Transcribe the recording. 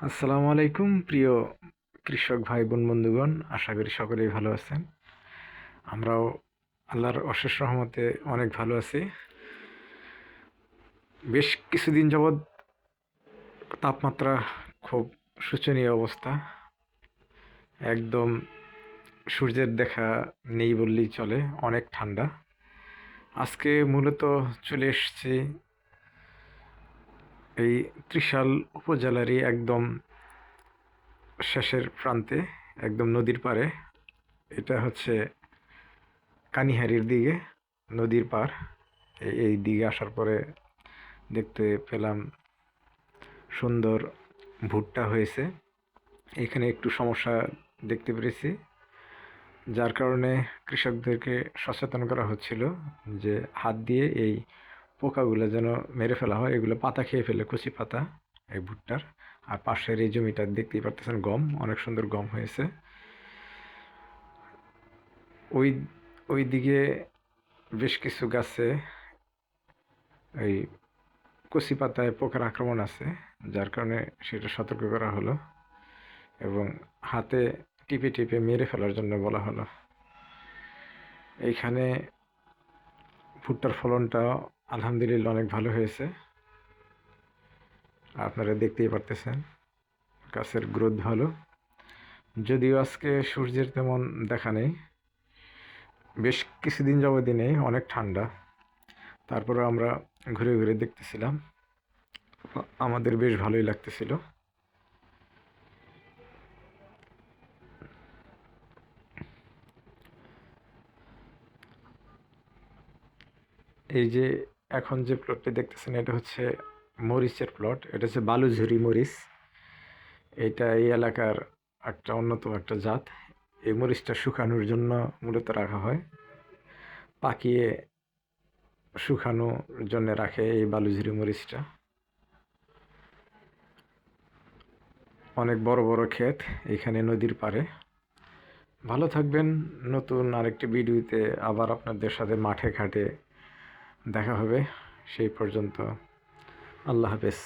আসসালামু আলাইকুম প্রিয় কৃষক ভাই বোন বন্ধুগণ, আশা করি সকলেই ভালো আছেন। আমরাও আল্লাহর অশেষ রহমতে অনেক ভালো আছি। বেশ কিছুদিন যাবৎ তাপমাত্রা খুব শোচনীয় অবস্থা, একদম সূর্যের দেখা নেই বললেই চলে, অনেক ঠান্ডা। আজকে মূলত চলে এসেছি এই ত্রিশাল উপজেলারই একদম শেষের প্রান্তে, একদম নদীর পাড়ে। এটা হচ্ছে কানিহারির দিকে, নদীর পার। এই দিকে আসার পরে দেখতে পেলাম সুন্দর ভুট্টা হয়েছে। এখানে একটু সমস্যা দেখতে পেরেছি, যার কারণে কৃষকদেরকে সচেতন করা হচ্ছিল যে হাত দিয়ে এই পোকাগুলো যেন মেরে ফেলা হয়। এগুলো পাতা খেয়ে ফেলে, কচি পাতা এই ভুট্টার। আর পাশের এই জমিটা দেখতেই পারতেছেন, গম, অনেক সুন্দর গম হয়েছে। ওই ওই দিকে বেশ কিছু গাছে এই কচি পাতায় পোকার আক্রমণ আছে, যার কারণে সেটা সতর্ক করা হলো এবং হাতে টিপে টিপে মেরে ফেলার জন্য বলা হলো। এইখানে ভুট্টার ফলনটা আলহামদুলিল্লাহ অনেক ভালো হয়েছে, আপনারা দেখতেই পারতেছেন। গাছের গ্রোথ ভালো, যদিও আজকে সূর্যের তেমন দেখা নেই। বেশ কিছুদিন যাবতই নেই, অনেক ঠান্ডা। তারপরে আমরা ঘুরে ঘুরে দেখতেছিলাম, আমাদের বেশ ভালোই লাগতেছিল। এই যে এখন যে প্লটটি দেখতেছেন, এটা হচ্ছে মরিচের প্লট। এটা হচ্ছে বালুঝুরি মরিচ। এটা এই এলাকার একটা অন্যতম একটা জাত। এই মরিচটা শুকানোর জন্য মূলত রাখা হয়, পাকিয়ে শুকানোর জন্য রাখে এই বালুঝুরি মরিচটা। অনেক বড় বড় ক্ষেত এখানে নদীর পাড়ে। ভালো থাকবেন। নতুন আরেকটি ভিডিওতে আবার আপনাদের সাথে মাঠে ঘাটে দেখা হবে। সেই পর্যন্ত আল্লাহ হাফেজ।